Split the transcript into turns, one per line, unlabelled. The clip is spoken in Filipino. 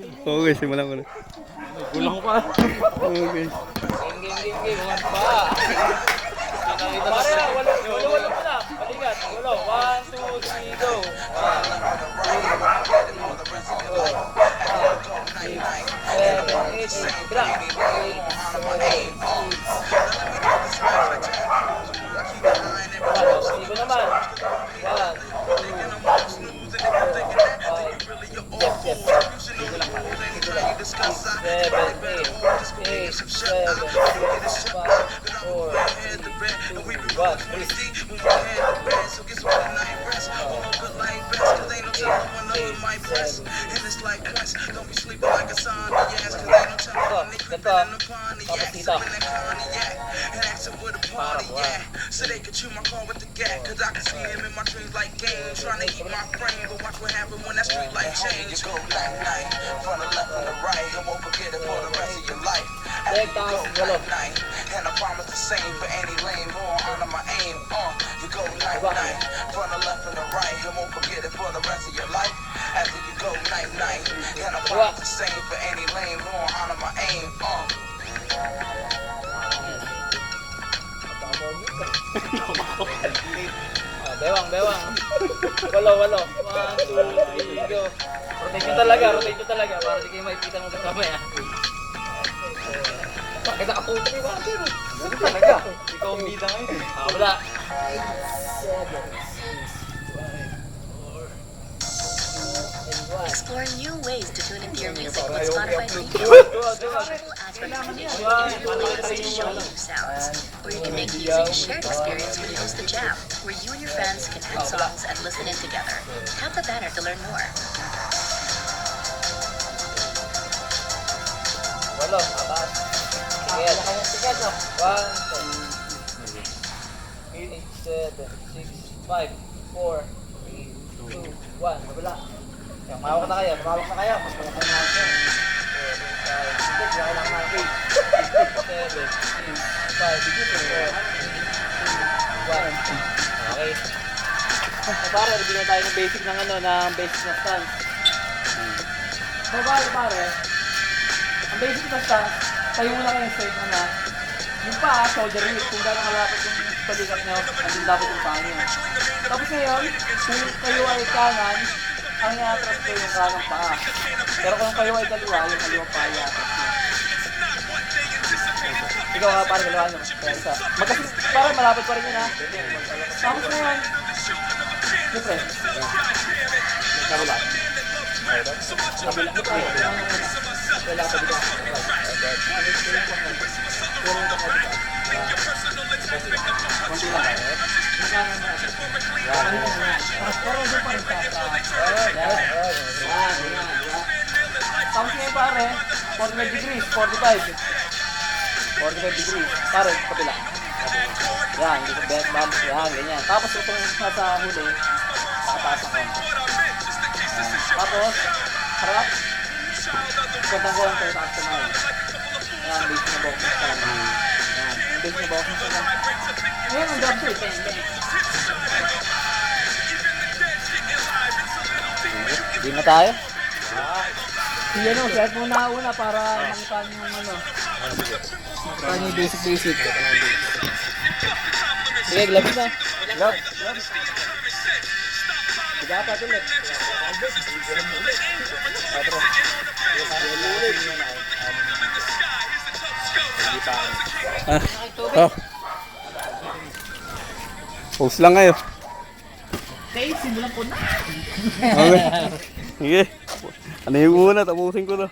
Okay, simulan ko na.
Gulang pa.
Okay.
Ging. Uwan pa. Pare, walo muna. Balikat. Walo. 1, 2, 3, go.
So they could chew my car with the gat, cause I can see him in my dreams like game, trying to eat my frame, but watch what happens when that street light change. You go night, from the left and the right, and won't forget it for the rest of your life. After you go night, and I promise the same for any lane, more honor my aim. You go night, from the left and the right, and won't forget it for the rest of your life. After you go night, and I promise the same for any lane, more honor my aim.
Bewang. Walo. 1, 2, 3, go. Rotate nyo talaga. Para di kayo maipita mo sa kamay, ha. Bakit nakaputo yung water? Ano talaga? Ikaw ang bida ngayon. Wala.
Explore new ways to tune into your music with Spotify Premium. Sounds, where you can make music a shared experience when you host the jam, where you and your friends can add songs and listen in together. Tap the banner to learn more.
Walo, apat. Sige, 1, 8, 7, 6, 5, 4, 3, 2, 1. Wala. Mawak na kayo. Mas wala kayo na ako. 4, 5, 6, wala lang na. 8, 7, 6, 5, 4, 1. Okay. So pare, review na tayo ng basic ng stance. Pare. Ang basic na stance, tayo muna kayo straight na. Yung paa, shoulder width, kung gano'ng kalapit yung balikat nyo, andun dapat yung paa nyo. Tapos ngayon, kung kayo ay kanan, ang i-atras ko yung kanang paa. Pero kung kayo ay kaliwa, yung kaliwang paa i-atras nyo. Ikaw nga, parang kaliwa nyo. Parang malapit pa rin yun, ha. Tapos ngayon, siyempre, kabila. Wala pa dito. Kunti lang kayo. Tapos ngayon pare, 45 degrees, 45. 45 degrees. Pare, kapila. Yan, dito balance yan, ganyan. Tapos itong nasa huli, tataas ang konti. Tapos, harap. Kantang konti, taas ka na yun. Yan, base na box na yan. Base na box na yan. Ngayon, ang drop to, 10. Hindi na tayo? Sige, set muna una para makita nyo yung makita nyo yung basic. Sige, gloves na. Gloves. Sige, apat ulit.
Pause lang kayo.
Okay, simulan ko na.
Okay. Sige. Ano yung muna, tapusin ko na.